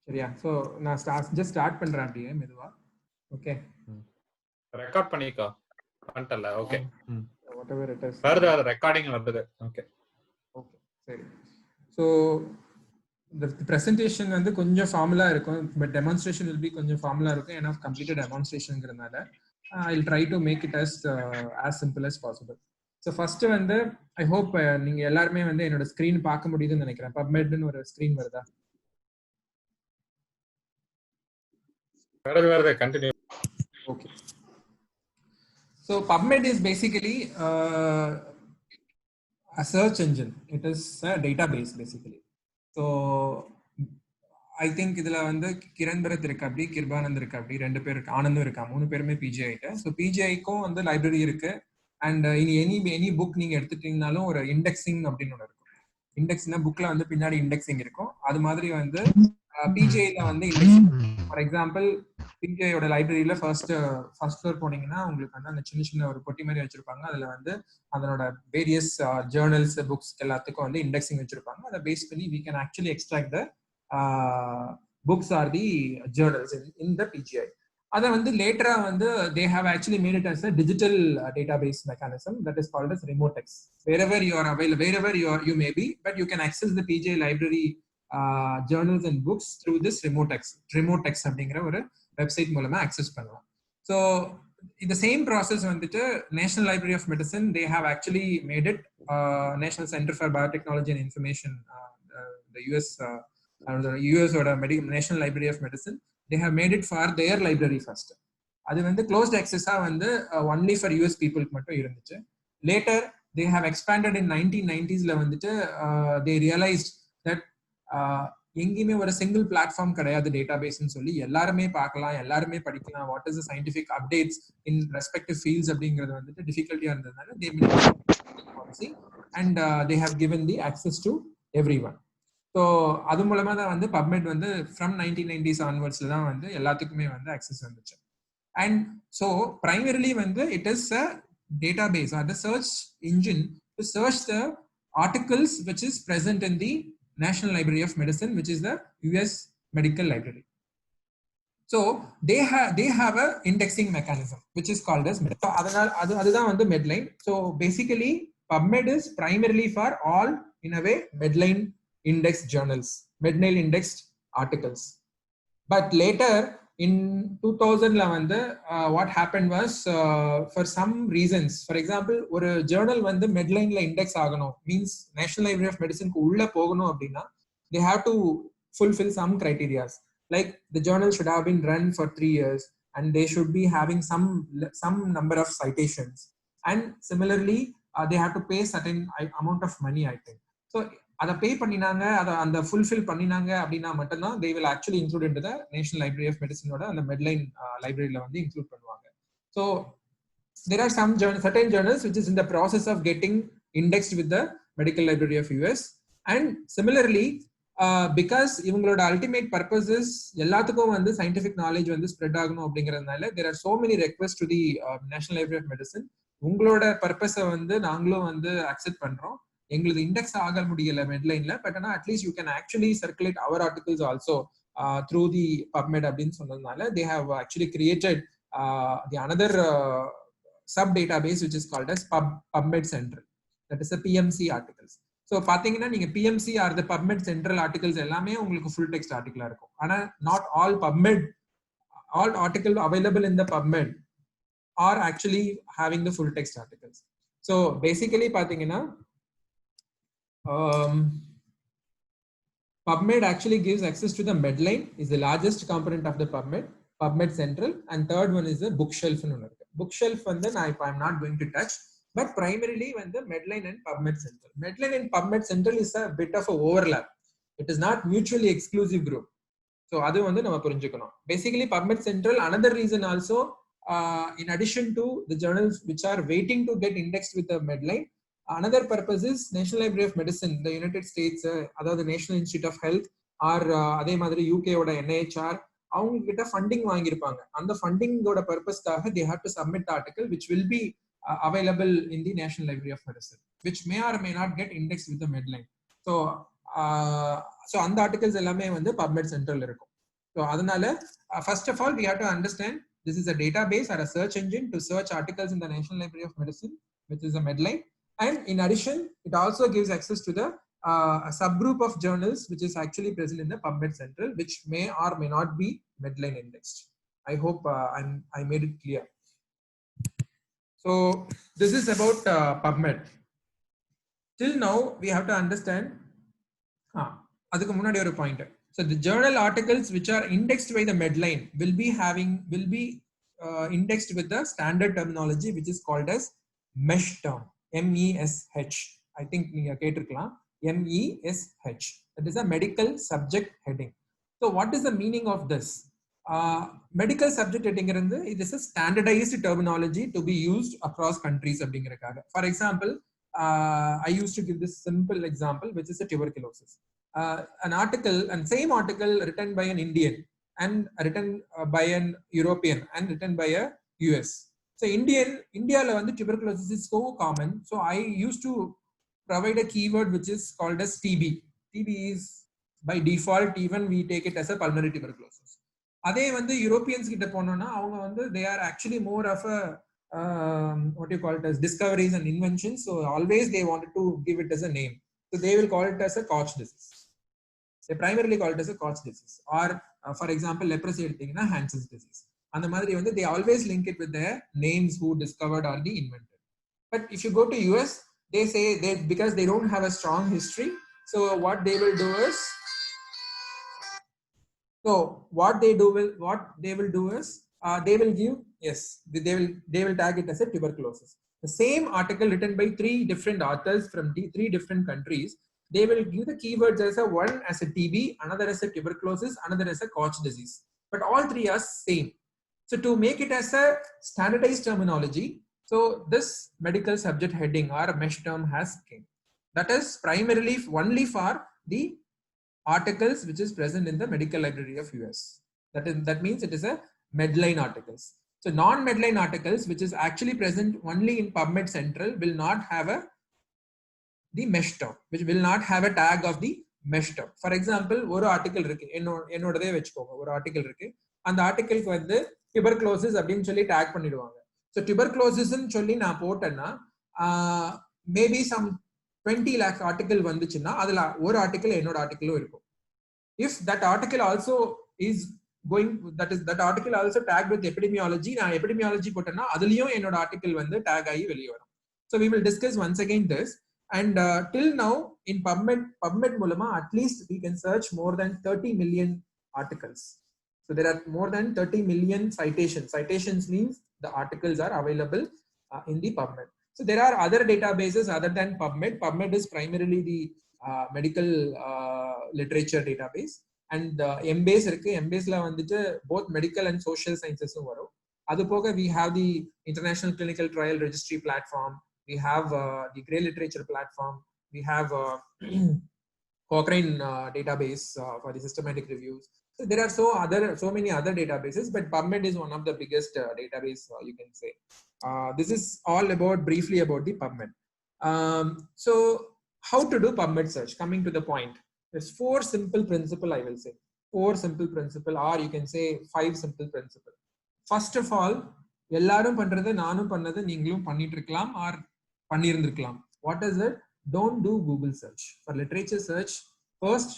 சரியா? ஸோ நான் ஸ்டார்ட் பண்றேன் அப்படியே மெதுவா. ஓகே, ரெக்கார்ட் பண்ணிக்கோ. பண்ணிட்டல? Okay. whatever it is. Further recording வருது. ஓகே ஓகே, சரி. ஸோ the presentation வந்து கொஞ்சம் ஃபார்முலா இருக்கும், பட் டெமான்ஸ்ட்ரேஷன் will be கொஞ்சம் ஃபார்முலா இருக்கும். ஏன்னா கம்ப்ளீட்டட் டெமான்ஸ்ட்ரேஷன்ங்கிறதுனால I'll try to make it as simple as possible. So first வந்து ஐ ஹோப் நீங்க எல்லாருமே வந்து என்னோட ஸ்கிரீன் பார்க்க முடியுதுன்னு நினைக்கிறேன். பப்மெட்னு ஒரு ஸ்கிரீன் வருதா? வருது continue. Okay. So PubMed is basically a search engine. It is a database basically. So I think இதுல வந்து கிரண் பரத் இருக்கு, அப்படி கிருபானந்த் இருக்கு, அப்படி ரெண்டு பேர் இருக்கு, ஆனந்தும் இருக்கா, 3 பேருமே பிஜிஐ கிட்ட. ஸோ பிஜிஐக்கும் வந்து லைப்ரரி இருக்கு. அண்ட் எனி புக் நீங்க எடுத்துட்டீங்கனாலும் ஒரு இண்டெக்ஸிங் அப்படின்னு ஒன்று இருக்கும். இண்டெக்ஸ்னா புக்ல வந்து பின்னாடி இண்டெக்ஸிங் இருக்கும். அது மாதிரி வந்து பிஜிஐல வந்து இண்டெக்ஸிங். ஃபார் எக்ஸாம்பிள் பிஜிஐயோட லைப்ரரியில ஃபர்ஸ்ட் ஃப்ளோர் போனீங்கன்னா உங்களுக்கு வந்து அந்த சின்ன சின்ன ஒரு பொட்டி மாதிரி வச்சிருப்பாங்க. அதுல வந்து அதனோட வேரியஸ் ஜேர்னல்ஸ் புக்ஸ் எல்லாத்துக்கும் வந்து இண்டெக்ஸிங் வச்சிருப்பாங்க. அதை பேஸ் பண்ணி we can actually extract the books or the journals in the PGI. அதை வந்து லேட்டரா வந்து they have actually made it as a digital database mechanism that is called as Remotex. Wherever you are available, wherever you may be, but you can access the PGI library journals and books through this Remotex அப்படிங்கிற ஒரு website மூலமா access பண்ணலாம். So இந்த same process வந்துட்டு national library of medicine they have actually made it National Center for Biotechnology and Information, the US ஓட National Library of Medicine, they have made it for their library first. அது வந்து closed அக்சஸா வந்து only for US பீப்புளுக்கு மட்டும் இருந்துச்சு. Later they have expanded in 1990s வந்துட்டு they realized that எங்கேயுமே ஒரு சிங்கிள் பிளாட்ஃபார்ம் கிடையாது டேட்டாபேஸ்ன்னு சொல்லி எல்லாருமே பார்க்கலாம், எல்லாருமே படிக்கலாம். What is the scientific updates in respective fields அப்படிங்கிறது வந்துட்டு டிஃபிகல்ட்டியா இருந்ததுனால they made policy and they have given the access to everyone. So அது மூலமா தான் வந்து பப்மெட் வந்து ஃப்ரம் 1990s ஆன்வர்ட்ஸ்ல தான் வந்து எல்லாத்துக்குமே வந்து அக்சஸ் வந்துச்சு. அண்ட் ஸோ பிரைமரிலி வந்து it is a database or the search engine to search the articles which is present in the National Library of Medicine, which is the US Medical Library. So they have a indexing mechanism which is called as Med. So அதுதான் வந்து Medline. So basically PubMed is primarily for all, in a way, Medline indexed journals, Medline indexed articles. But later in 2000 வந்து what happened was for some reasons, for example ஒரு journal வந்து Medlineல index ஆகணும், means National Library of Medicine க்கு உள்ள போகணும் அப்படின்னா they have to fulfill some criteria, like the journal should have been run for 3 years and they should be having some number of citations, and similarly they have to pay certain amount of money, I think. So அதை பே பண்ணினாங்க, அதை அந்த fulfil பண்ணினாங்க அப்படின்னா மட்டும்தான் they will actually include into the National Library of Medicine ஓட அந்த Medline லைப்ரரியில வந்து இன்க்ளூட் பண்ணுவாங்க. So there are some certain journals which is in the process of getting indexed with the Medical Library of US, and similarly because இவங்களோட ultimate purposes எல்லாத்துக்கும் வந்து scientific knowledge வந்து spread ஆகணும் அப்படிங்கிறதுனால there are so many requests to the National Library of Medicine. உங்களோட பர்பஸை வந்து நாங்களும் வந்து அக்செப்ட் பண்றோம், எங்களுக்கு இண்டெக்ஸ் ஆக முடியல மெட்லைன்ல, பட் ஆனால் at least you can actually circulate our articles also through the PubMed அப்படின்னு சொன்னதுனால they have actually created the another sub database which is called as PubMed Central, that is a PMC articles. So பார்த்தீங்கன்னா நீங்க PMC R த PubMed Central articles எல்லாமே உங்களுக்கு full text ஆர்டிகலா இருக்கும். ஆனா not all article available in the PubMed are actually having the full text articles. So basically பார்த்தீங்கன்னா PubMed actually gives access to the Medline, is the largest component of the PubMed Central, and third one is the bookshelf. Bookshelf வந்து I'm not going to touch, but primarily when the Medline and PubMed Central. Medline and PubMed Central is a bit of a overlap. It is not mutually exclusive group. So அது வந்து நம்ம புரிஞ்சுக்கணும். Basically PubMed Central, another reason also, in addition to the journals which are waiting to get indexed with the Medline, another purpose is National Library of Medicine, the United States, அதாவது National Institute of Health or அதே மாதிரி UK ஓட NIHR, அவங்க கிட்ட funding வாங்கியிருப்பாங்க. அந்த ஃபண்டிங்கோட பர்பஸ்க்காக they have to submit the article which will be available in the National Library of Medicine, which may or may not get indexed with the Medline. So அந்த articles எல்லாமே வந்து PubMed Central இருக்கும். So adanal first of all we have to understand this is a database or a search engine to search articles in the National Library of Medicine, which is a Medline. And in addition, it also gives access to the a subgroup of journals which is actually present in the PubMed Central, which may or may not be Medline indexed. I hope I made it clear. So this is about PubMed. Till now, we have to understand. Adukku munadi oru point. So the journal articles which are indexed by the Medline will be indexed with the standard terminology which is called as mesh term. MESH. I think you கேட்டிருக்கலாம். MESH. That is a medical subject heading. So what is the meaning of this? Medical subject heading it is a standardized terminology to be used across countries. For example, I used to give this simple example, which is a tuberculosis. An article and same article written by an Indian and written by an European and written by a US. So India tuberculosis is so common. So I used to provide a keyword which is called as TB. TB is by default, even we take it as a pulmonary tuberculosis. Adhe Europeans kitta ponona avanga they are actually more of a what you call it as discoveries and inventions. So always they wanted to give it as a name. So they will call it as a Koch disease. They primarily call it as a Koch disease, or for example, leprosy Hansen's disease. And the madri they always link it with their names who discovered or the invented. But if you go to US, they say because they don't have a strong history. So what they will do is they will give they will tag it as a tuberculosis. The same article written by 3 different authors from 3 different countries, they will give the keywords as one as a TB, another as a tuberculosis, another as a Koch disease. But all 3 are same. So to make it as a standardized terminology, so this medical subject heading or mesh term has came. That is primarily only for the articles which is present in the Medical Library of US. That means it is a Medline articles. So non-Medline articles, which is actually present only in PubMed Central, will not have the mesh term, which will not have a tag of the mesh term. For example, one article irukku ennodade vechukonga one article irukku and article ku vandu tuberculosis appdin solli tag panniduvanga. So tuberculosis nu solli na potanna maybe some 20 lakh article vanduchina adula one article ennoda article irukum. If that article also is going, that article also tagged with epidemiology, na epidemiology potanna aduliyum ennoda article vandu tag ayi veliya varum. So we will discuss once again this. And till now in PubMed mulama at least we can search more than 30 million articles. So there are more than 30 million citations. Citations means the articles are available in the PubMed. So there are other databases other than PubMed. PubMed is primarily the medical literature database, and Embase irukku. Embase la vandittu both medical and social sciences varum. Adu poga we have the International Clinical Trial Registry platform. We have the Grey Literature platform. We have Cochrane database for the systematic reviews. So there are so many other databases, but PubMed is one of the biggest database you can say. This is all briefly about the PubMed. So how to do PubMed search? Coming to the point, there's 4 simple principle I will say. 4 simple principle, or you can say 5 simple principle. First of all, எல்லாரும் பண்றது நானும் பண்ணது நீங்களும் பண்ணிட்டு இருக்கலாம் or பண்ணியிருந்திருக்கலாம். What is it? Don't do Google search. For literature search, first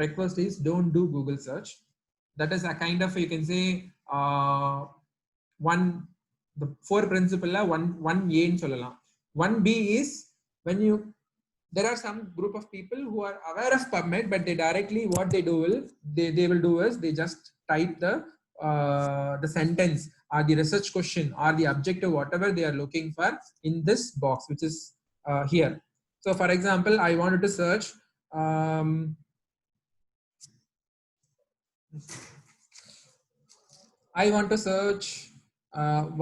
request is don't do Google search. That is a kind of, you can say, the 4 principle la 1A nu sollalam. 1B is when there are some group of people who are aware of PubMed, but they directly what they will do is they just type the sentence or the research question or the objective, whatever they are looking for, in this box, which is here. So for example, I wanted to search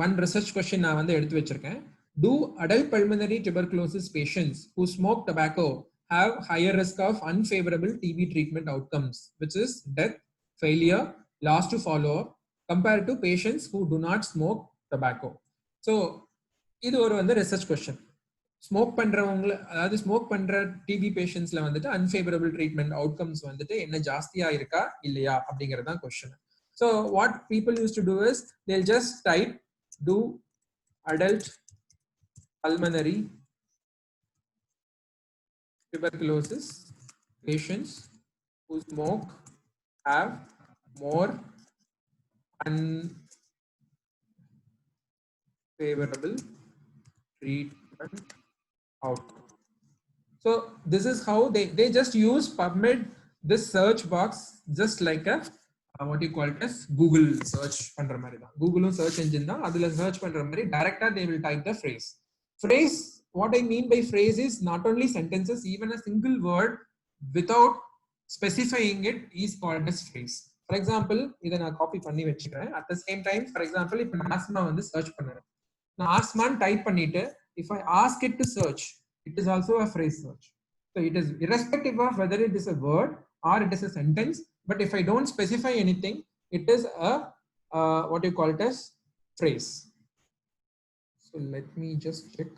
one research question நான் வந்து எடுத்து வச்சிருக்கேன். Do adult pulmonary tuberculosis patients who smoke tobacco have higher risk of unfavorable TB treatment outcomes, which is death, failure, loss to follow up, compared to patients who do not smoke tobacco? So இது ஒரு வந்து research question. Smoke பண்றவங்க, அதாவது smoke பண்ற DP பேஷண்ட்ஸ்ல வந்துட்டு unfavourable treatment outcomes வந்துட்டு என்ன ஜாஸ்தியா இருக்கா இல்லையா அப்படிங்கிறது தான் question. So what people use to do is they'll just type to adult pulmonary tuberculosis patients who smoke have more unfavorable treatment outcome. So this is how they just use PubMed, this search box, just like a what you call it as Google search பண்ற மாதிரி தான். Google search engine தான், அதுல search பண்ற மாதிரி directly they will type the phrase. What I mean by phrase is not only sentences, even a single word without specifying it is called as phrase. For example, இதை நான் copy பண்ணி வச்சுக்கிறேன். At the same time, for example, இப்போ நான் asthma வந்து search பண்ணுறேன். நான் ஆஸ்மான்னு type பண்ணிட்டு if I ask it to search, it is also a phrase search. So it is irrespective of whether it is a word or it is a sentence. But if I don't specify anything, it is a what you call it as phrase. So let me just check.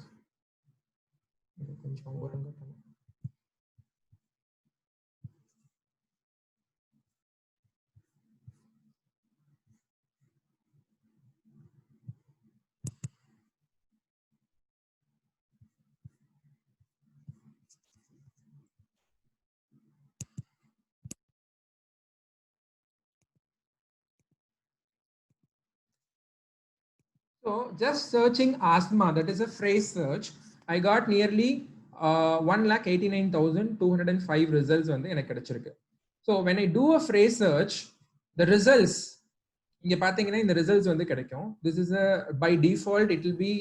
So just searching asthma, that is a phrase search, I got nearly 1,89,205 results வந்து எனக்கு கிடைச்சிருக்கு. So when I do a phrase search, the results இங்க பாத்தீங்கன்னா இந்த results வந்து கிடைக்கும். This is a by default it will be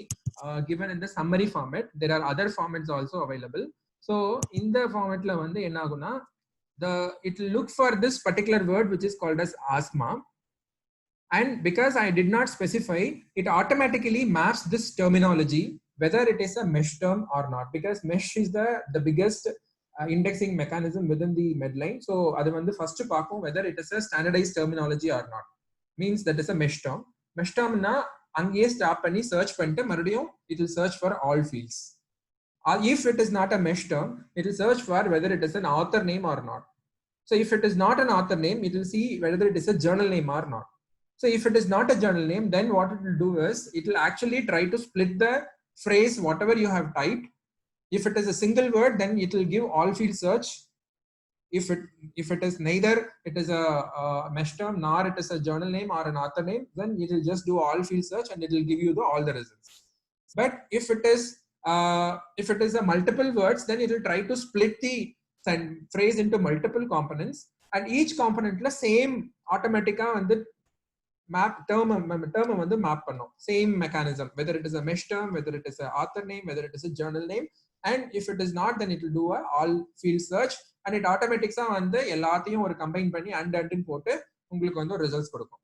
given in the summary format. There are other formats also available. So இந்த formatல வந்து என்ன ஆகும்னா it will look for this particular word which is called as asthma. And because I did not specify, it automatically maps this terminology, whether it is a mesh term or not, because mesh is the biggest indexing mechanism within the Medline. So adu vandu first paakum whether it is a standardized terminology or not. Means that is a mesh term. Mesh term na angiye stop panni search pannite marudiyum it will search for all fields. If it is not a mesh term, it will search for whether it is an author name or not. So if it is not an author name, it will see whether it is a journal name or not. So if it is not a journal name, then what it will do is it will actually try to split the phrase whatever you have typed. If it is a single word, then it will give all field search. If it is neither it is a mesh term nor it is a journal name or an author name, then it will just do all field search and it will give you all the results. But if it is a multiple words, then it will try to split the phrase into multiple components, and each component la same automatica and the map term வந்து map பண்ணும். Same mechanism, whether it is a mesh term, whether it is a author name, whether it is a journal name, and if it is not, then it will do a all field search and it automatics வந்து எல்லாத்தையும் ஒரு combine பண்ணி and போட்டு உங்களுக்கு வந்து results கொடுக்கும்.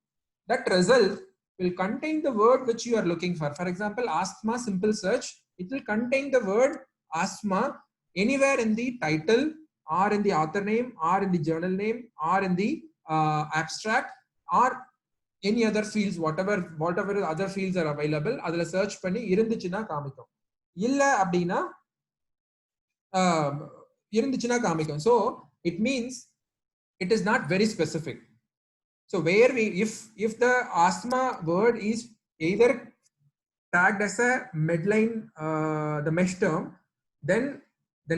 That result will contain the word which you are looking for. For example, asthma simple search, it will contain the word asthma anywhere in the title or in the author name or in the journal name or in the abstract or any other fields, whatever other fields are available, adula search பண்ணி இருந்துச்சுனா காமிக்கும். இல்ல அப்படினா இருந்துச்சுனா காமிக்கும். So it means it is not very specific. So where if the asthma word is either tagged as a Medline the mesh term, then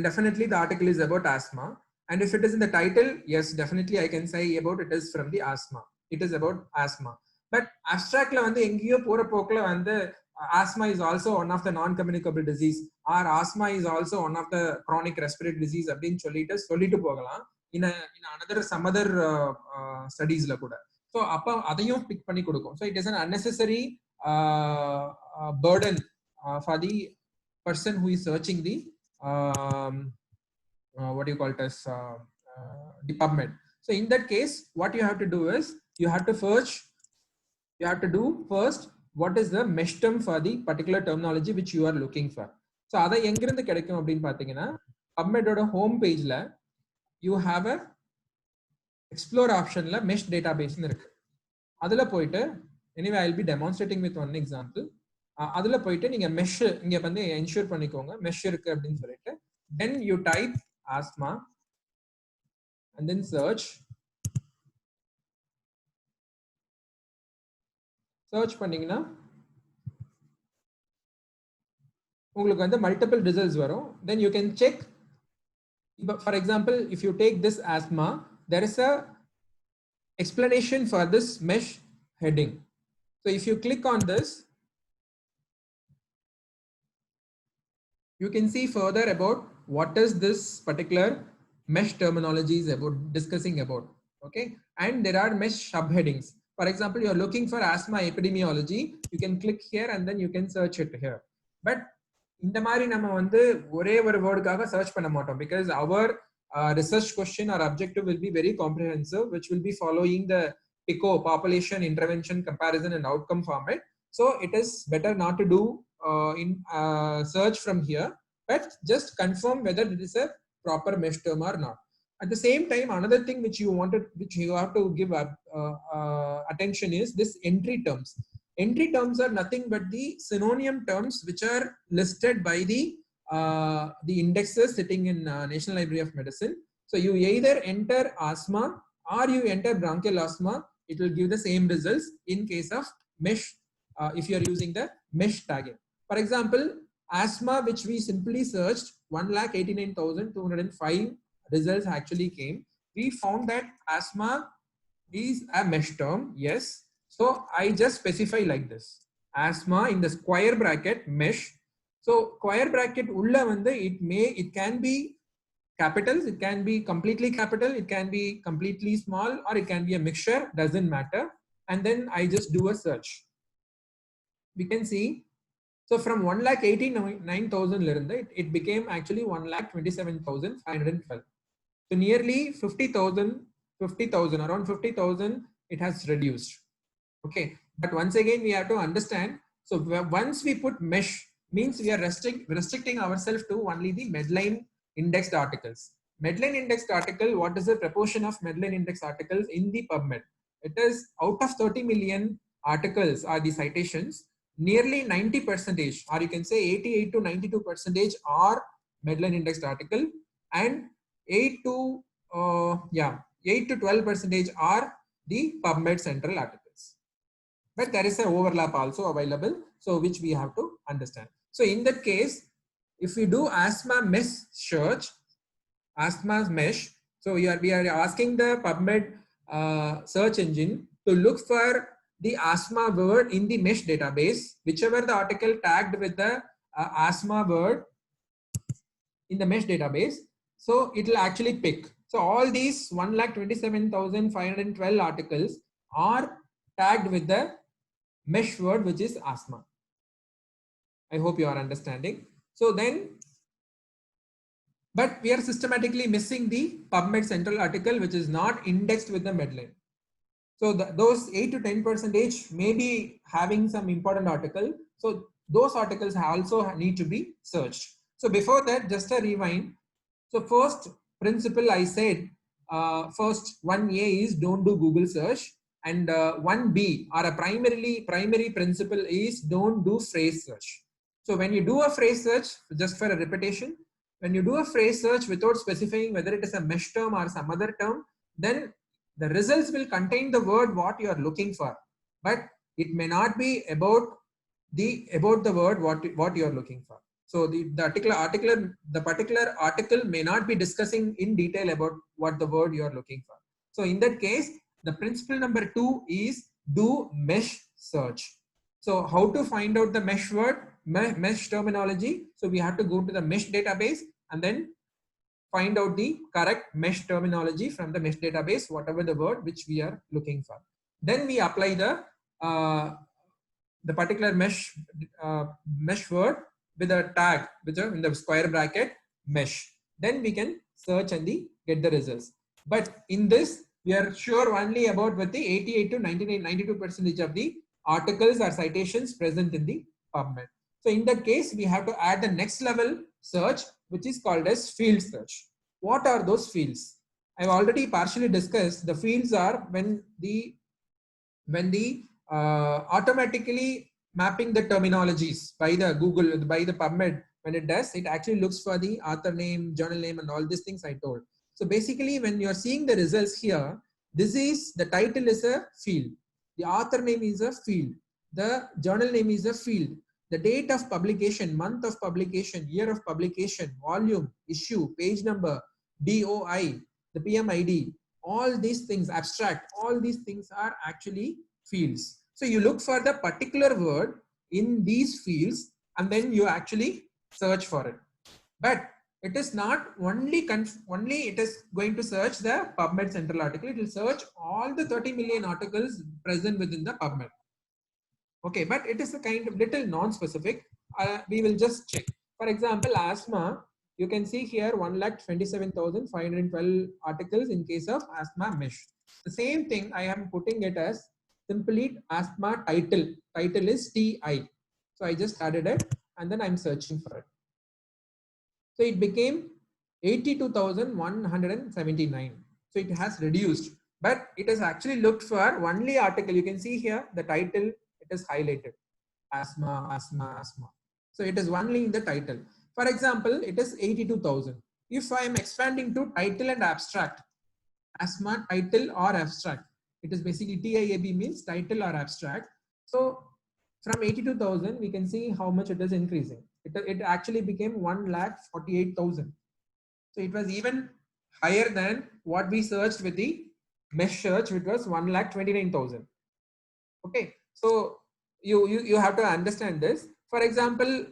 definitely the article is about asthma, and if it is in the title, yes, definitely I can say about it is from the asthma, it is about asthma. But abstract la vandu engiyo pora pokla vandu asthma is also one of the non communicable disease or asthma is also one of the chronic respiratory disease அப்படினு சொல்லிட்டு போகலாம் in another some other studies la kuda. So appa adayum pick panni kodukum. So it is an unnecessary burden for the person who is searching the what do you call it as the PubMed. So in that case, what you have to do is you have to do first what is the mesh term for the particular terminology which you are looking for. So adha engirindu kedaikum appdin pathina PubMed oda home page la you have a explore option la mesh database nu irukku. Adula poitu anyway I will be demonstrating with one example. அதுல போயிட்டு நீங்க mesh இங்க வந்து ensure பண்ணிக்கோங்க mesh இருக்கு அப்படின்னு சொல்லிட்டு then you type asthma and then search பண்ணீங்கன்னா உங்களுக்கு வந்து மல்டிபிள் ரிசல்ட்ஸ் வரும் then you can check for example if you take this asthma there is a explanation for this mesh heading. So if you click on this you can see further about what is this particular mesh terminology is about discussing about. Okay, and there are mesh subheadings. For example, you are looking for asthma epidemiology, you can click here and then you can search it here. But இந்த மாதிரி நம்ம வந்து ஒரே ஒரு வேர்டுக்காக search பண்ண மாட்டோம் because our research question or objective will be very comprehensive which will be following the PICO population intervention comparison and outcome format. So it is better not to do search from here, but just confirm whether it is a proper mesh term or not. At the same time, another thing which you have to give attention is this entry terms. Entry terms are nothing but the synonym terms which are listed by the indexes sitting in National Library of Medicine. So you either enter asthma or you enter bronchial asthma, it will give the same results in case of mesh if you are using the mesh tagging. For example, asthma, which we simply searched, 1,89,205 results actually came. We found that asthma is a mesh term, yes. So I just specify like this: asthma in the square bracket mesh. So square bracket ulla vande it can be capitals, it can be completely capital, it can be completely small, or it can be a mixture, doesn't matter. And then I just do a search. We can see, so from 1,89,000 it became actually 1,27,512. So nearly 50,000 around 50,000 it has reduced. Okay, but once again we have to understand, so once we put mesh means we are restricting ourselves to only the Medline indexed articles. Medline indexed article, what is the proportion of Medline indexed articles in the PubMed? It is out of 30 million articles are the citations, nearly 90%, or you can say 88 to 92% are Medline indexed article, and 8 to 12% are the PubMed central articles. But there is an overlap also available, so which we have to understand. So in that case, if we do asthma mesh search, asthma mesh, so we are asking the PubMed search engine to look for the asthma word in the mesh database, whichever the article tagged with the asthma word in the mesh database, so it will actually pick. So all these 1,27,512 articles are tagged with the mesh word which is asthma. I hope you are understanding. So then, but we are systematically missing the PubMed central article which is not indexed with the Medline. So those 8 to 10% may be having some important article. So those articles also need to be searched. So before that, just a rewind. So first principle I said, first 1A is don't do Google search, and 1B or a primary principle is don't do phrase search. So when you do a phrase search, just for a repetition, when you do a phrase search without specifying whether it is a mesh term or some other term, then the results will contain the word what you are looking for, but it may not be about the word what you are looking for. So the particular article may not be discussing in detail about what the word you are looking for. So in that case, the principle number 2 is do mesh search. So how to find out the mesh word, mesh terminology? So we have to go to the mesh database and then find out the correct mesh terminology from the mesh database, whatever the word which we are looking for. Then we apply the particular mesh word with a tag which are in the square bracket mesh. Then we can search and get the results. But in this, we are sure only about with the 88 to 92% of the articles or citations present in the PubMed. So in that case, we have to add the next level search, which is called as field search. What are those fields? I've already partially discussed. The fields are when the automatically mapping the terminologies by the Google, by the PubMed. When it does, it actually looks for the author name, journal name, and all these things I told. So basically, when you're seeing the results here, this is the title is a field, the author name is a field, the journal name is a field, the date of publication, month of publication, year of publication, volume, issue, page number, DOI, the PMID, all these things, abstract, all these things are actually fields. So you look for the particular word in these fields and then you actually search for it. But it is not only it is going to search the PubMed central article. It will search all the 30 million articles present within the PubMed. Okay, but it is a kind of little non-specific. We will just check. For example, asthma, you can see here 1,27,512 articles in case of asthma mesh. The same thing I am putting it as simply asthma title. Title is TI. So I just added it and then I'm searching for it. So it became 82,179. So it has reduced, but it has actually looked for only article. You can see here the title, it is highlighted. Asthma, asthma, asthma. So it is only in the title. For example, it is 82,000. If I am expanding to title and abstract, asthma, title or abstract, it is basically TIAB means title or abstract. So from 82,000, we can see how much it is increasing. It actually became 1,48,000. So it was even higher than what we searched with the mesh search, which was 1,29,000. Okay, so you have to understand this. For example,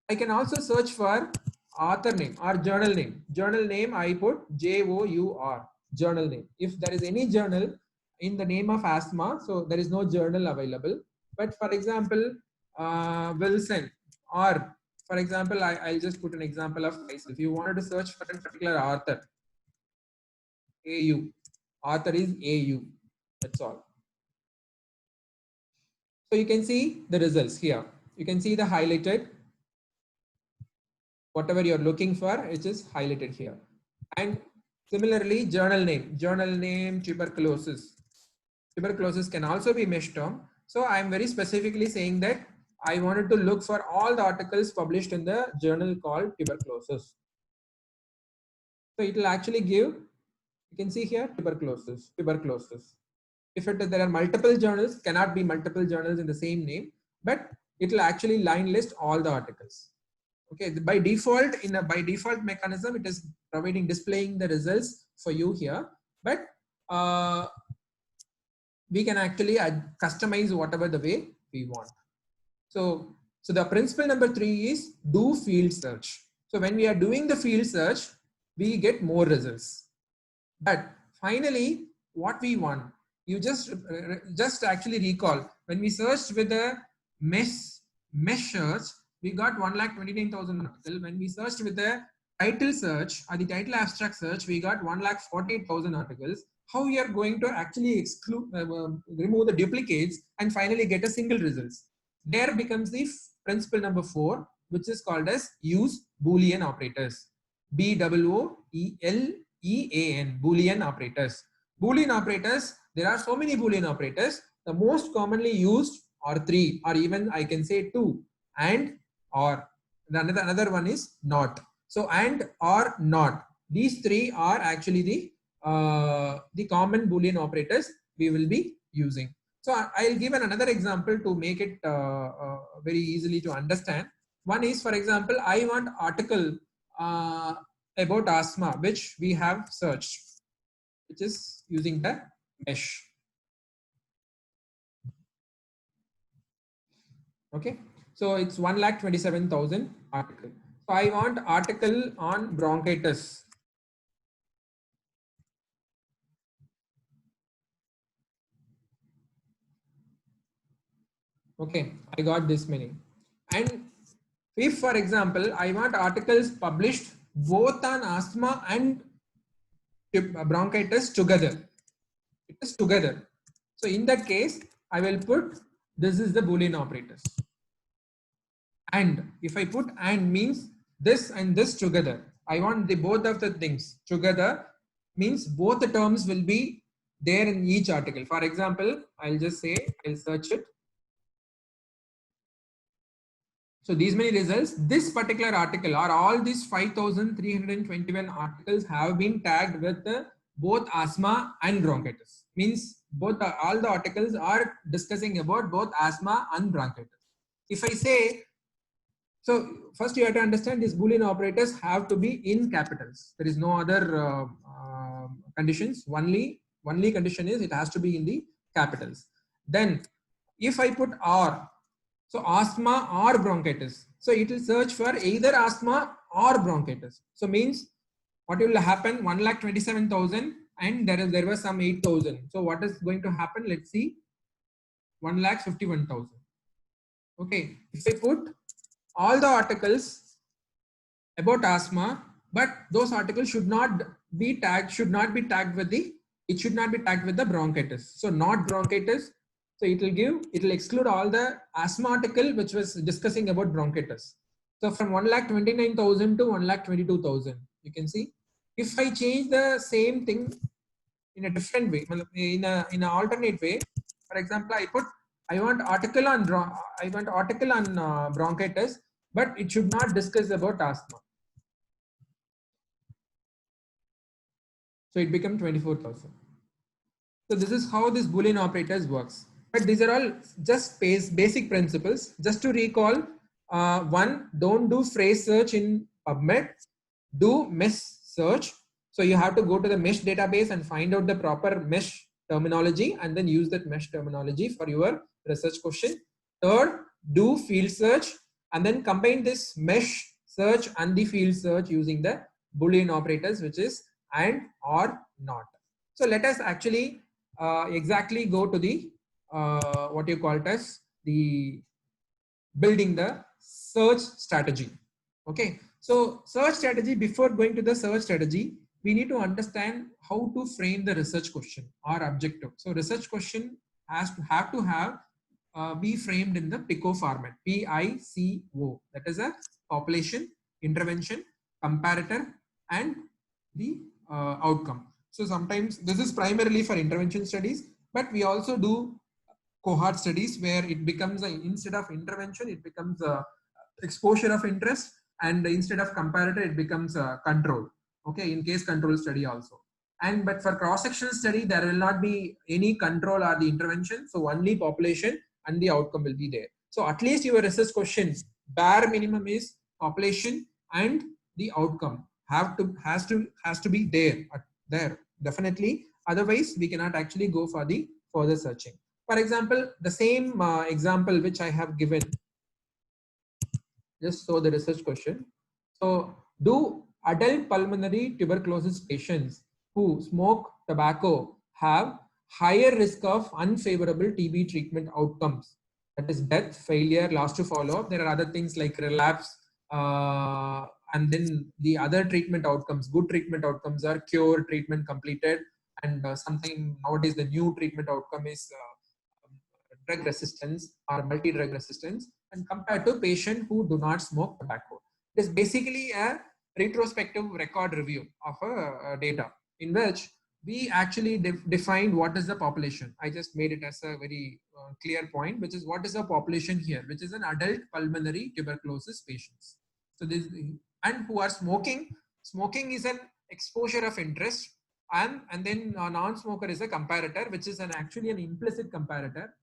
I can also search for author name or journal name. Journal name I put JOUR, journal name. If there is any journal in the name of asthma, so there is no journal available. But for example, Wilson, or for example, I'll just put an example of myself. If you wanted to search for a particular author, AU, author is AU, that's all. So you can see the results here. You can see the highlighted, whatever you're looking for, it is highlighted here. And similarly, journal name, tuberculosis. Tuberculosis can also be mesh term. So I'm very specifically saying that I wanted to look for all the articles published in the journal called tuberculosis. So it will actually give, you can see here, tuberculosis. If there are multiple journals, cannot be multiple journals in the same name, but it will actually line list all the articles. Okay, by default, by default mechanism, it is displaying the results for you here, but we can actually customize whatever the way we want. So the principle number 3 is do field search. So when we are doing the field search, we get more results. But finally, what we want, you just actually recall when we searched with the mesh search, we got 1,29,000 articles. When we searched with the title search or the title abstract search, we got 1,48,000 articles. How we are going to actually exclude, remove the duplicates and finally get a single results? There becomes the principle number 4, which is called as use Boolean operators. BOOLEAN, Boolean operators. Boolean operators, there are so many Boolean operators. The most commonly used are 3, or even I can say 2, and or. Another one is not. So and or not. These 3 are actually the common Boolean operators we will be using. So I'll give another example to make it very easily to understand. One is, for example, I want article about asthma, which we have searched, which is using the mesh. Okay, so it's 1,27,000 article. So I want article on bronchitis. Okay, I got this many. And if, for example, I want articles published both on asthma and bronchitis together, it is together. So in that case, I will put, this is the Boolean operators. And if I put and means this and this together, I want the both of the things together, means both the terms will be there in each article. For example, I'll just say, I'll search it. So these many results, this particular article or all these 5,321 articles have been tagged with both asthma and bronchitis. Means both all the articles are discussing about both asthma and bronchitis. If I say, so first you have to understand these Boolean operators have to be in capitals. There is no other conditions. Only condition is it has to be in the capitals. Then if I put R, so asthma or bronchitis. So it will search for either asthma or bronchitis. So means what will happen? 1,27,000 and there was some 8,000. So what is going to happen? Let's see. 1,51,000. Okay. If I put all the articles about asthma, but those articles should not be tagged with the bronchitis. So not bronchitis. So it will exclude all the asthma article which was discussing about bronchitis. So from 1,29,000 to 1,22,000, you can see. If I change the same thing in a different way, in an alternate way, for example, I want article on bronchitis, but it should not discuss about asthma. So it becomes 24,000. So this is how this Boolean operators works. But these are all just basic principles. Just to recall, one, don't do phrase search in PubMed, do mesh search. So you have to go to the mesh database and find out the proper mesh terminology and then use that mesh terminology for your research question. Third, do field search and then combine this mesh search and the field search using the Boolean operators, which is and, or, not. So let us actually exactly go to the what you call it as the building the search strategy. Okay, so search strategy, before going to the search strategy, we need to understand how to frame the research question or objective. So research question has to have be framed in the PICO format, PICO. That is a population, intervention, comparator, and the outcome. So sometimes this is primarily for intervention studies, but we also do cohort studies where it becomes instead of intervention, it becomes a exposure of interest, and instead of comparator, it becomes a control. Okay, in case control study also. And but for cross-sectional study, there will not be any control or the intervention. So only population and the outcome will be there. So at least your research question, bare minimum is population and the outcome has to be there definitely. Otherwise, we cannot actually go for the further searching. For example, the same example which I have given, just so the research question. So, do adult pulmonary tuberculosis patients who smoke tobacco have higher risk of unfavorable TB treatment outcomes? That is death, failure, loss to follow-up. There are other things like relapse, and then the other treatment outcomes. Good treatment outcomes are cure, treatment completed, and something nowadays the new treatment outcome is drug resistance or multi-drug resistance, and compared to patients who do not smoke tobacco. It is basically a retrospective record review of data in which we actually defined what is the population. I just made it as a very clear point, which is what is the population here, which is an adult pulmonary tuberculosis patients. So this, and who are smoking. Smoking is an exposure of interest, and then non-smoker is a comparator, which is actually an implicit comparator.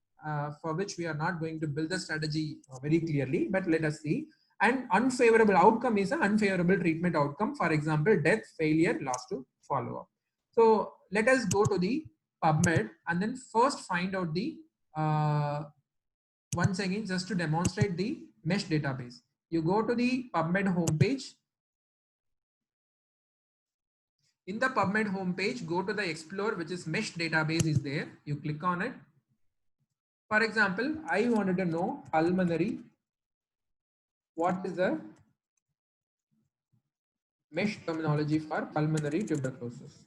For which we are not going to build the strategy very clearly, but let us see. And unfavorable outcome is an unfavorable treatment outcome. For example, death, failure, loss to follow-up. So let us go to the PubMed and then first find out the, once again, just to demonstrate the mesh database. You go to the PubMed homepage. In the PubMed homepage, go to the Explore, which is mesh database is there. You click on it. For example, I wanted to know pulmonary. What is the mesh terminology for pulmonary tuberculosis?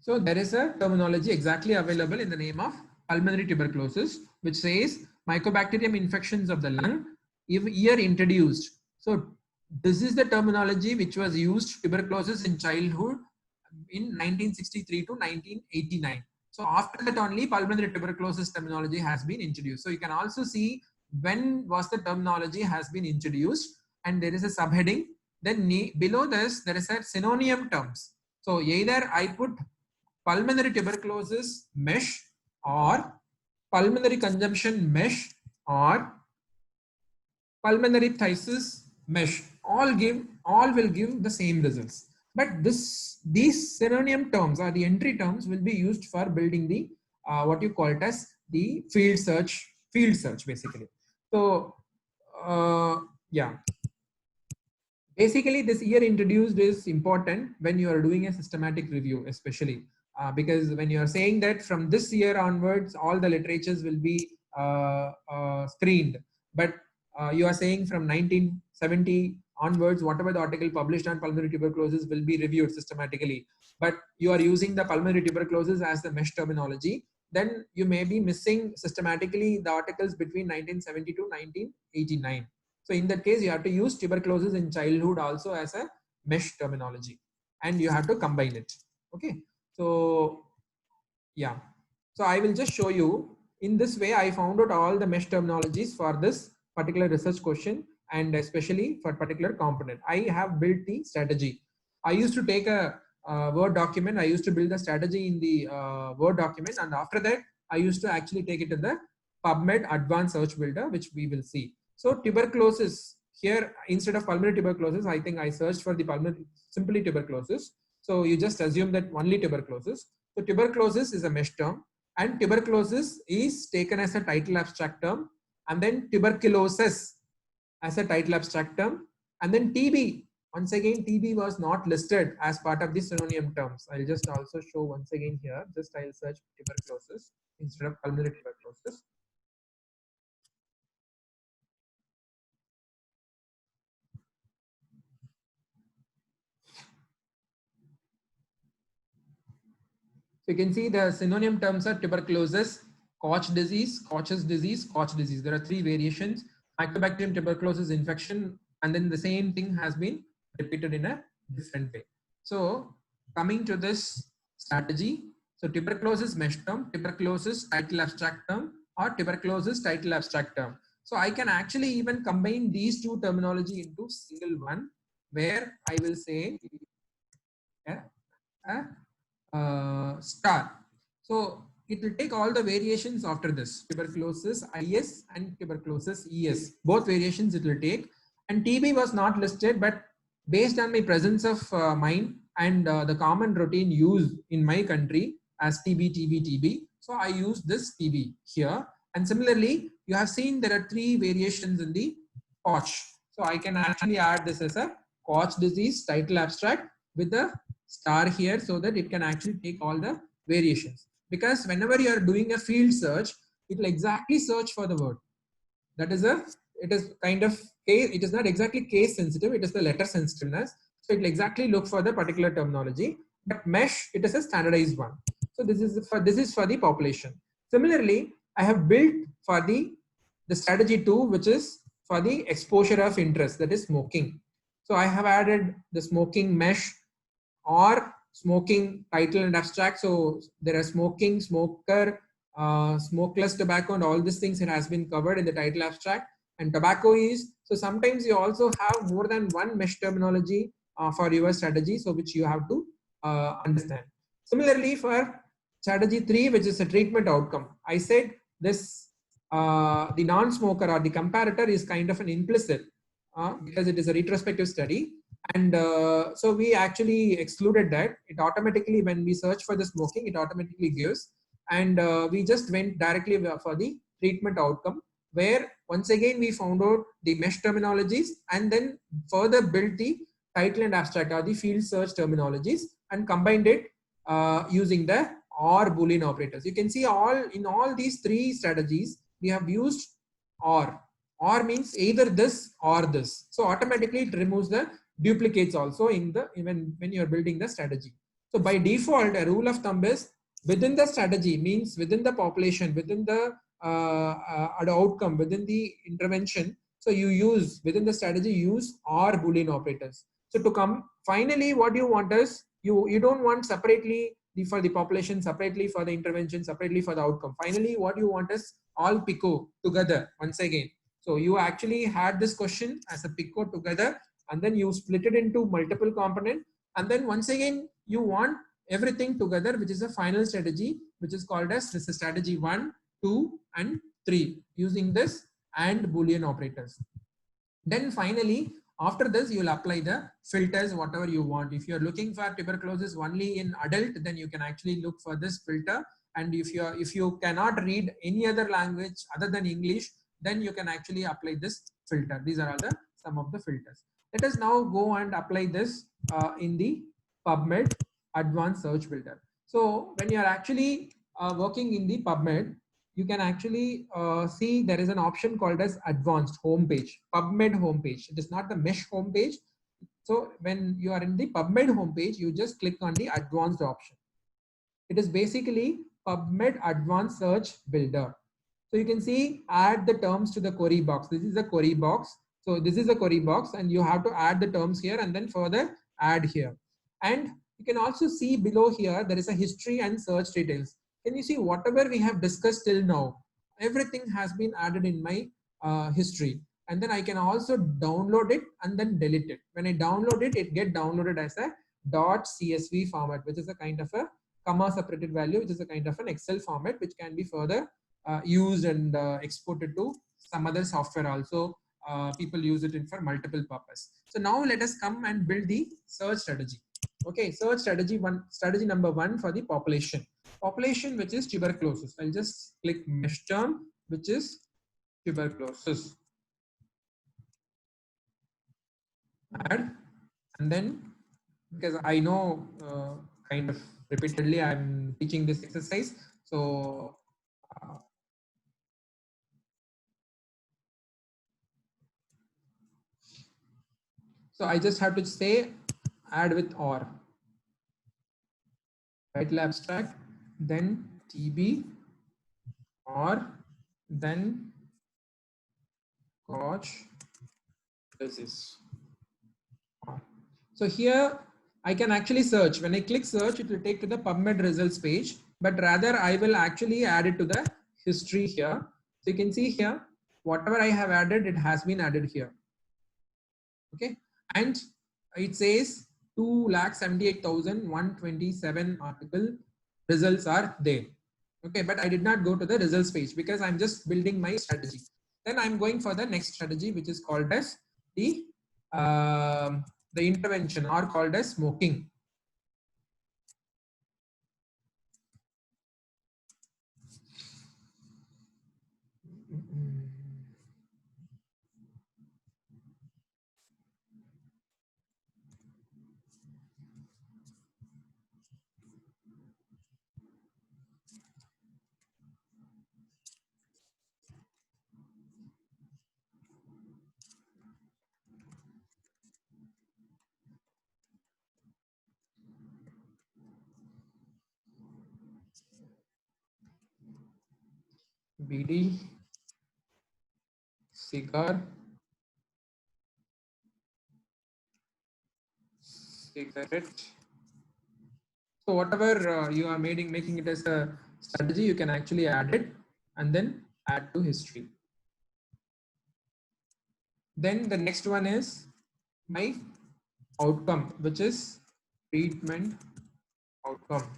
So there is a terminology exactly available in the name of pulmonary tuberculosis, which says Mycobacterium infections of the lung, year introduced. So this is the terminology which was used tuberculosis in childhood in 1963 to 1989. So after that only pulmonary tuberculosis terminology has been introduced. So you can also see when was the terminology has been introduced, and there is a subheading. Then below this there is a synonym terms. So either I put pulmonary tuberculosis mesh or pulmonary consumption mesh or pulmonary phthisis mesh. All will give the same results. But these synonym terms or the entry terms will be used for building the what you call it as the field search basically. So yeah, basically this year introduced is important when you are doing a systematic review, especially because when you are saying that from this year onwards all the literatures will be screened, but you are saying from 1970 onwards whatever the article published on pulmonary tuberculosis will be reviewed systematically, but you are using the pulmonary tuberculosis as the mesh terminology, then you may be missing systematically the articles between 1970 to 1989. So in that case, you have to use tuberculosis in childhood also as a mesh terminology, and you have to combine it. Okay. So yeah. So I will just show you. In this way, I found out all the mesh terminologies for this particular research question, and especially for particular component. I have built the strategy. I used to take a Word document. I used to build the strategy in the Word document, and after that, I used to actually take it to the PubMed Advanced Search Builder, which we will see. So tuberculosis here, instead of pulmonary tuberculosis, I think I searched for the pulmonary, simply tuberculosis. So you just assume that only tuberculosis. So tuberculosis is a mesh term, and tuberculosis is taken as a title abstract term, and then tuberculosis as a title abstract term, and then TB. Once again, TB was not listed as part of the synonym terms. I'll just also show once again here. Just I'll search tuberculosis instead of pulmonary tuberculosis. So you can see the synonym terms are tuberculosis, Koch disease, Koch's disease, Koch disease. There are three variations: Mycobacterium tuberculosis infection, and then the same thing has been repeated in a different way. So coming to this strategy, so tuberculosis mesh term, tuberculosis title abstract term, or tuberculosis title abstract term. So I can actually even combine these two terminology into single one, where I will say star. So it will take all the variations after this: tuberculosis IS and tuberculosis ES. Both variations it will take. And TB was not listed, but based on my presence of mind and the common routine used in my country as TB. So I use this TB here. And similarly, you have seen there are three variations in the Koch. So I can actually add this as a Koch disease title abstract with the star here, so that it can actually take all the variations. Because whenever you are doing a field search, it will exactly search for the word. That is it is kind of case, it is not exactly case sensitive, it is the letter sensitiveness. So it will exactly look for the particular terminology. But mesh, it is a standardized one. So this is for the population. Similarly, I have built for the strategy 2, which is for the exposure of interest, that is smoking. So I have added the smoking mesh or smoking title and abstract. So there are smoking, smoker, smokeless tobacco, and all these things it has been covered in the title abstract. And tobacco is, so sometimes you also have more than one mesh terminology for your strategy, so which you have to understand. Similarly, for strategy 3, which is a treatment outcome, I said this the non-smoker or the comparator is kind of an implicit because it is a retrospective study. And so we actually excluded that. It automatically, when we search for the smoking, it automatically gives. And we just went directly for the treatment outcome, where once again we found out the mesh terminologies and then further built the title and abstract or the field search terminologies and combined it using the OR Boolean operators. You can see in all these three strategies, we have used OR. OR means either this or this. So automatically it removes the duplicates also in the even when you are building the strategy. So by default, a rule of thumb is within the strategy, means within the population, within the outcome, within the intervention. So you use within the strategy, use OR Boolean operators. So to come finally, what you want is you don't want separately for the population separately, for the intervention separately, for the outcome. Finally, what you want is all PICO together once again. So you actually had this question as a PICO together, and then you split it into multiple component, and then once again you want everything together, which is a final strategy, which is called as this is strategy 1, 2, and 3 using this and Boolean operators. Then finally, after this, you will apply the filters, whatever you want. If you're looking for tuberculosis only in adult, then you can actually look for this filter. And if you cannot read any other language other than English, then you can actually apply this filter. These are all the some of the filters. Let us now go and apply this in the PubMed advanced search filter. So when you are actually working in the PubMed, you can actually see there is an option called as advanced homepage, PubMed homepage. It is not the mesh homepage. So when you are in the PubMed homepage, you just click on the advanced option. It is basically PubMed advanced search builder. So you can see add the terms to the query box. This is a query box. So this is a query box and you have to add the terms here and then further add here. And you can also see below here, there is a history and search details. Can you see whatever we have discussed till now, everything has been added in my history. And then I can also download it and then delete it. When I download it, it gets downloaded as a .csv format, which is a kind of a comma separated value, which is a kind of an Excel format, which can be further used and exported to some other software also. People use it in for multiple purpose. So now let us come and build the search strategy. Okay, search strategy number 1 for the population, which is tuberculosis. I'll just click mesh term, which is tuberculosis, add, and then because I know kind of repeatedly I'm teaching this exercise, so I just have to say add with or, title abstract, then TB, or then Koch disease. So here I can actually search. When I click search, it will take to the PubMed results page, but rather I will actually add it to the history here. So you can see here, whatever I have added, it has been added here. Okay, and it says 2,78,127 article results are there. Okay, but I did not go to the results page because I'm just building my strategy. Then I'm going for the next strategy, which is called as the intervention, or called as smoking. BD, cigar, cigarette. So whatever you are making it as a strategy, you can actually add it and then add to history. Then the next one is my outcome, which is treatment outcome.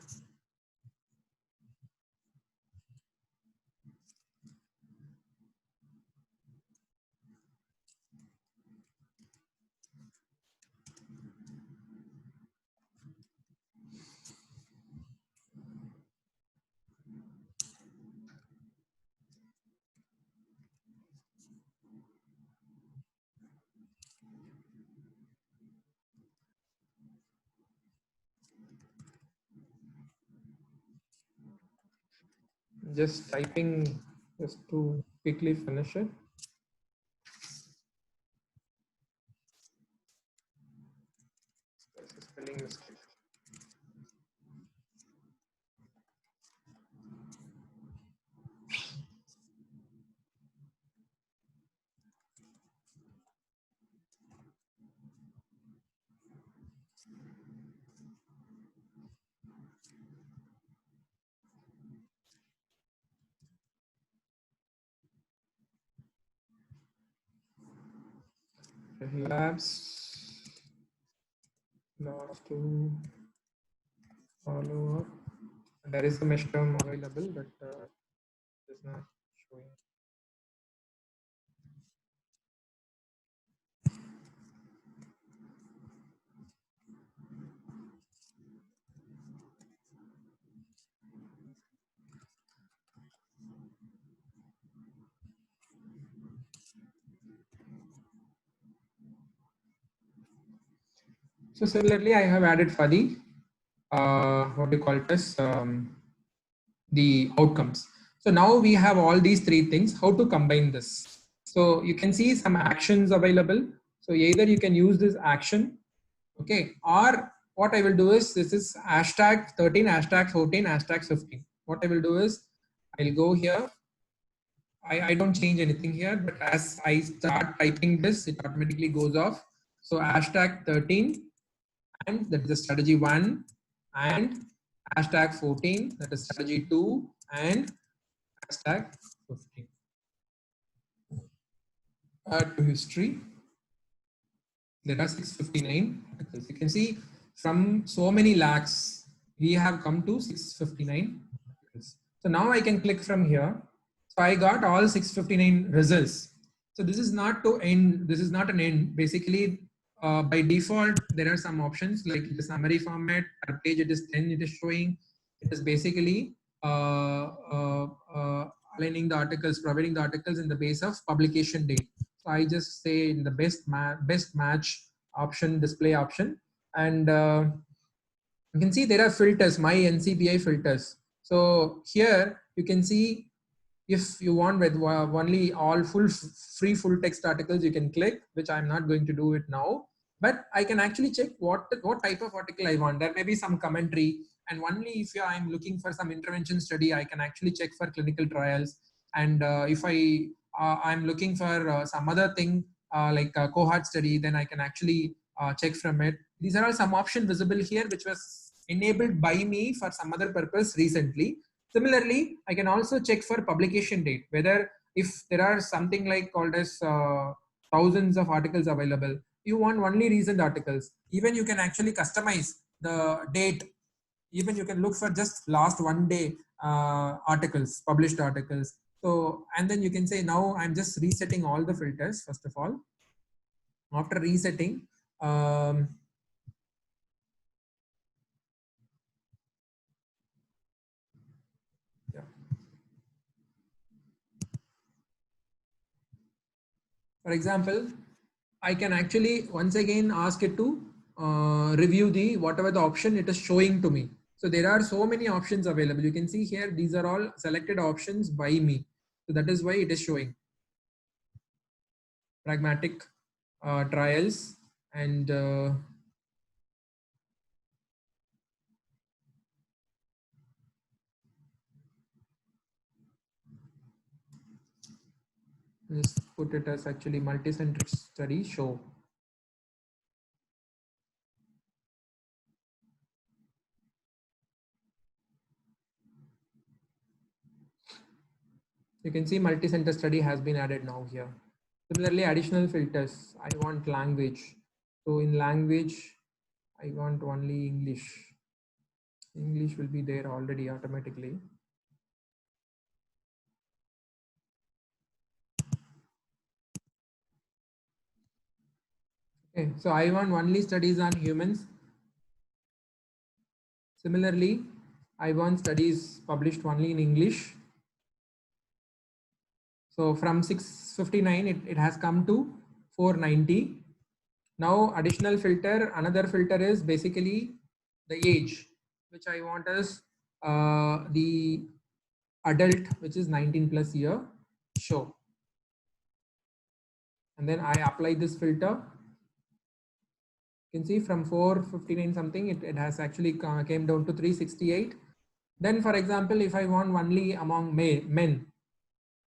Just typing just to quickly finish it. Spelling mistake. labs last to follow up. There is the mesh term available, but it is not showing. So similarly, I have added for the what do you call it as the outcomes. So now we have all these three things. How to combine this? So you can see some actions available. So either you can use this action, okay, or what I will do is this is hashtag 13, hashtag 14, hashtag 15. What I will do is I'll go here. I don't change anything here, but as I start typing this, it automatically goes off. So hashtag 13, and that is the strategy 1, and hashtag 14, that is strategy 2, and hashtag 15. Add to history. There are 659 articles. You can see from so many lakhs, we have come to 659 articles. So now I can click from here. So I got all 659 results. So this is not to end. This is not an end. Basically, by default, there are some options like the summary format. Per page it is 10. It is showing. It is basically aligning the articles, providing the articles in the base of publication date. So I just say in the best match option, display option, and you can see there are filters, my NCBI filters. So here you can see if you want with only all free full text articles, you can click, which I'm not going to do it now. But I can actually check what type of article I want. There may be some commentary, and only if I'm looking for some intervention study, I can actually check for clinical trials. And if I'm looking for some other thing like a cohort study, then I can actually check from it. These are all some options visible here, which was enabled by me for some other purpose recently. Similarly, I can also check for publication date, whether if there are something like called as thousands of articles available, you want only recent articles. Even you can actually customize the date. Even you can look for just last 1 day articles, published articles. So, and then you can say, now I'm just resetting all the filters, first of all. After resetting, for example, I can actually once again ask it to review the whatever the option it is showing to me. So there are so many options available. You can see here, these are all selected options by me. So that is why it is showing pragmatic trials and let's put it as actually multicentric study show. You can see multi-center study has been added now here. Similarly, additional filters. I want language. So in language, I want only English. English will be there already automatically. Okay, so I want only studies on humans. Similarly, I want studies published only in English. So from 659, it has come to 490. Now additional filter, another filter is basically the age, which I want as the adult, which is 19 plus year, show. And then I apply this filter. You can see from 459 something, it has actually came down to 368. Then for example, if I want only among men,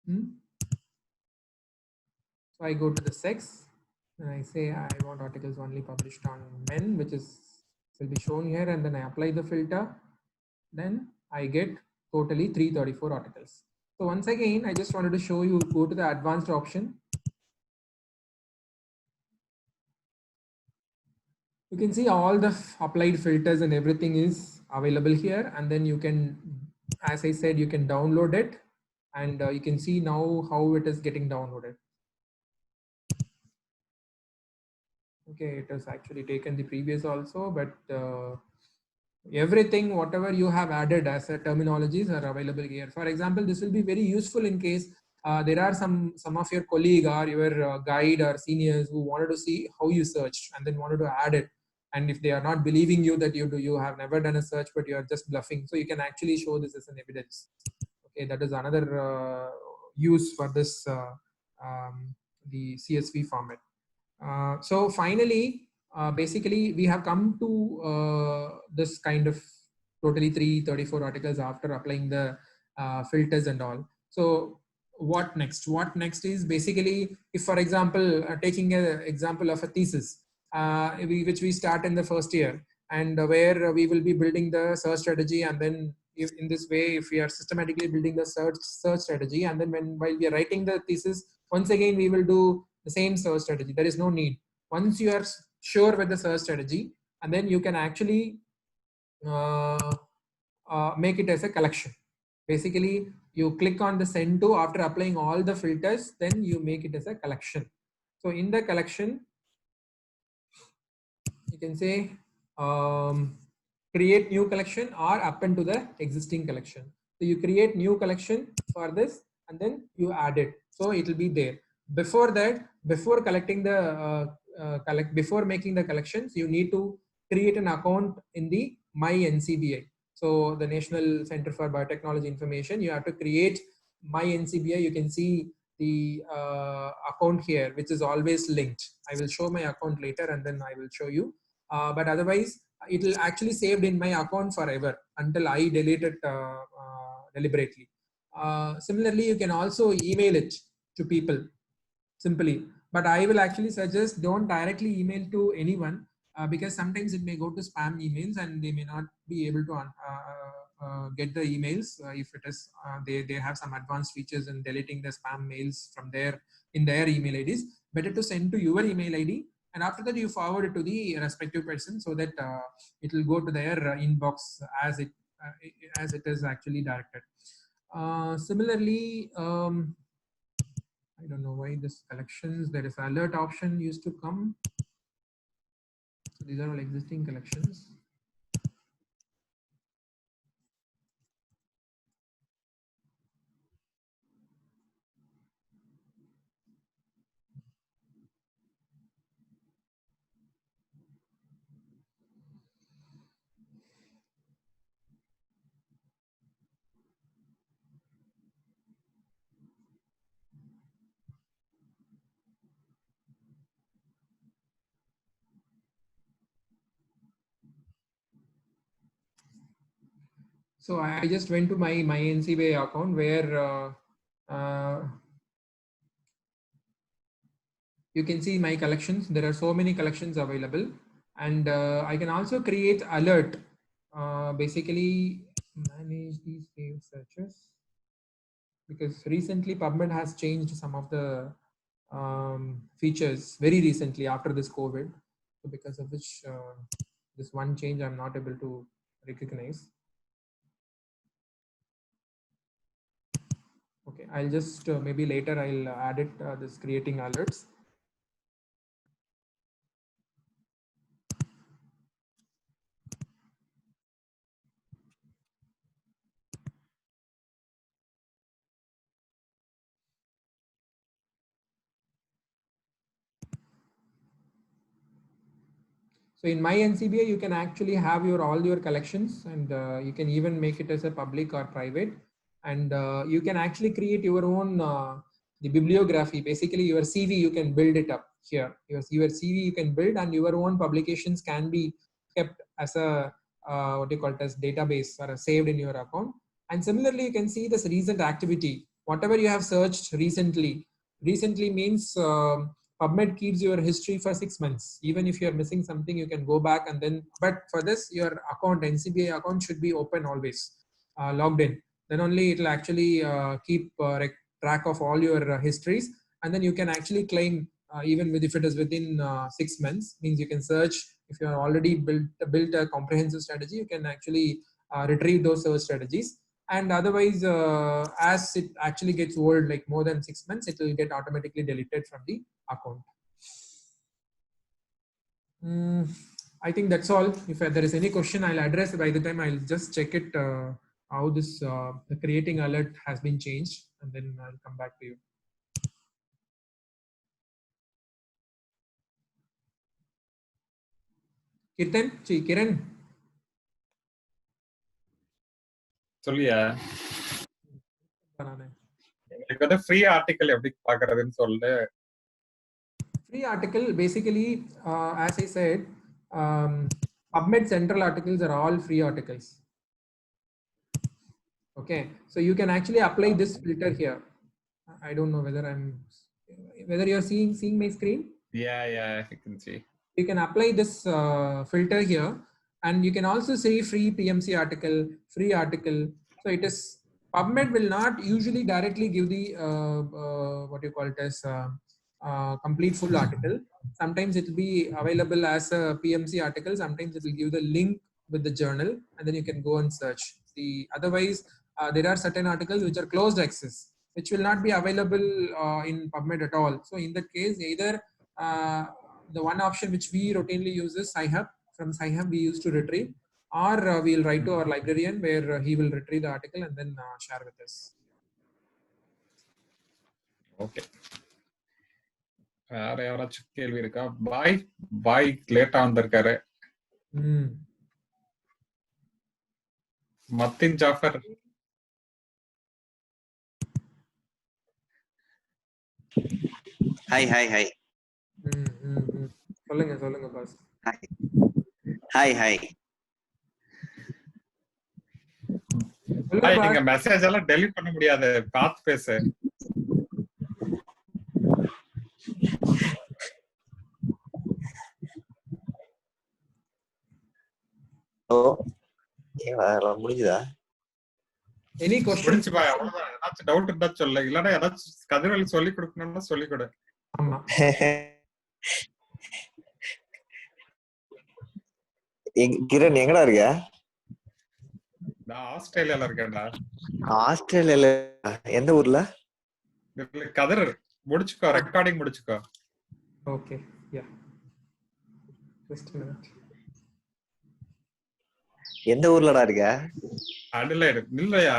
so I go to the sex and I say I want articles only published on men, which is will be shown here, and then I apply the filter. Then I get totally 334 articles. So once again, I just wanted to show you, go to the advanced option. You can see all the applied filters and everything is available here. And then you can, as I said, you can download it, and you can see now how it is getting downloaded. Okay, it has actually taken the previous also, but everything, whatever you have added as a terminologies are available here. For example, this will be very useful in case there are some of your colleague or your guide or seniors who wanted to see how you searched and then wanted to add it. And if they are not believing you that you have never done a search, but you are just bluffing, so you can actually show this as an evidence. Okay, that is another use for this the CSV format. So finally, basically, we have come to this kind of totally 334 articles after applying the filters and all. So what next? What next is basically, if for example, taking an example of a thesis, which we start in the first year, and where we will be building the search strategy, and then if in this way, if we are systematically building the search strategy, and then while we are writing the thesis, once again we will do the same search strategy. There is no need. Once you are sure with the search strategy, and then you can actually make it as a collection. Basically, you click on the send to after applying all the filters, then you make it as a collection. So in the collection, you can say create new collection or append to the existing collection. So you create new collection for this, and then you add it. So it will be there. Before that, before collecting the before making the collections, you need to create an account in the My NCBI. So the National Center for Biotechnology Information, you have to create My NCBI. You can see the account here, which is always linked. I will show my account later, and then I will show you. But otherwise, it will actually saved in my account forever until I delete it deliberately. Similarly, you can also email it to people simply. But I will actually suggest don't directly email to anyone because sometimes it may go to spam emails and they may not be able to get the emails if it is they have some advanced features in deleting the spam mails from their in their email IDs. Better to send to your email ID, and after that you forward it to the respective person so that it will go to their inbox as it is actually directed. Similarly, I don't know why this collections, there is alert option used to come. So these are all existing collections. So I just went to my NCBI account where you can see my collections. There are so many collections available, and I can also create alert. Basically, manage these saved searches, because recently PubMed has changed some of the features very recently after this COVID. So because of which this one change I'm not able to recognize. Okay, I'll just maybe later I'll add it this creating alerts. So in My NCBI, you can actually have all your collections, and you can even make it as a public or private, and you can actually create your own the bibliography. Basically, your CV you can build it up here. Your CV you can build, and your own publications can be kept as a what do you call it as database or saved in your account. And similarly, you can see this recent activity. Whatever you have searched recently. Recently means. PubMed keeps your history for 6 months. Even if you're missing something, you can go back and then, but for this, your account, NCBI account should be open always, logged in. Then only it will actually keep track of all your histories. And then you can actually claim even with if it is within 6 months, means you can search. If you are already built a comprehensive strategy, you can actually retrieve those search strategies. And otherwise, as it actually gets old, like more than 6 months, it will get automatically deleted from the account. I think that's all. If there is any question, I'll address. By the time, I'll just check it how this the creating alert has been changed, and then I'll come back to you. Kiran. சொல்லியா எனக்கு வந்து free article எப்படி பாக்குறதுன்னு சொல்லு. Free article, basically, as I said, PubMed Central articles are all free articles. Okay, so you can actually apply this filter here. I don't know whether you're seeing my screen. Yeah, I can see. You can apply this filter here, and you can also say free PMC article, free article. So it is, PubMed will not usually directly give the what you call it as complete full article. Sometimes it will be available as a PMC article. Sometimes it will give the link with the journal, and then you can go and search. Otherwise, there are certain articles which are closed access, which will not be available in PubMed at all. So in that case, either the one option which we routinely use is Sci-Hub. From Sci-Hub, we used to retrieve, or we'll write to our librarian where he will retrieve the article and then share with us. Okay. வேற யாராச்சும் கேள்வி இருக்கா? பாய் லேட்டா வந்திருக்காரு. மத்தின் Jaffer. Hi சொல்லுங்க pass. Hi நீங்க message எல்லாம் delete பண்ண முடியாது, பாத்து பேசு. முடிஞ்சதா? எனி क्वेश्चंस பாய்? அவ்வளவுதான். ஏதாச்சும் டவுட் இருந்தா சொல்லு, இல்லனா ஏதாச்சும் கதிரவலி சொல்லி கொடுக்கணும்னா சொல்லி கொடு. ஆமா. கிரண் எங்கடா இருக்க? நான் ஆஸ்திரேலியால இருக்கேன்டா. ஆஸ்திரேலியால எந்த ஊர்ல? கதிர் முடிச்சுக்கோ, ரெக்கார்டிங் முடிச்சுக்கோ. Okay, yeah. Just a minute. எந்த ஊர்லடா இருக்க? அடிலைட். இல்லையா?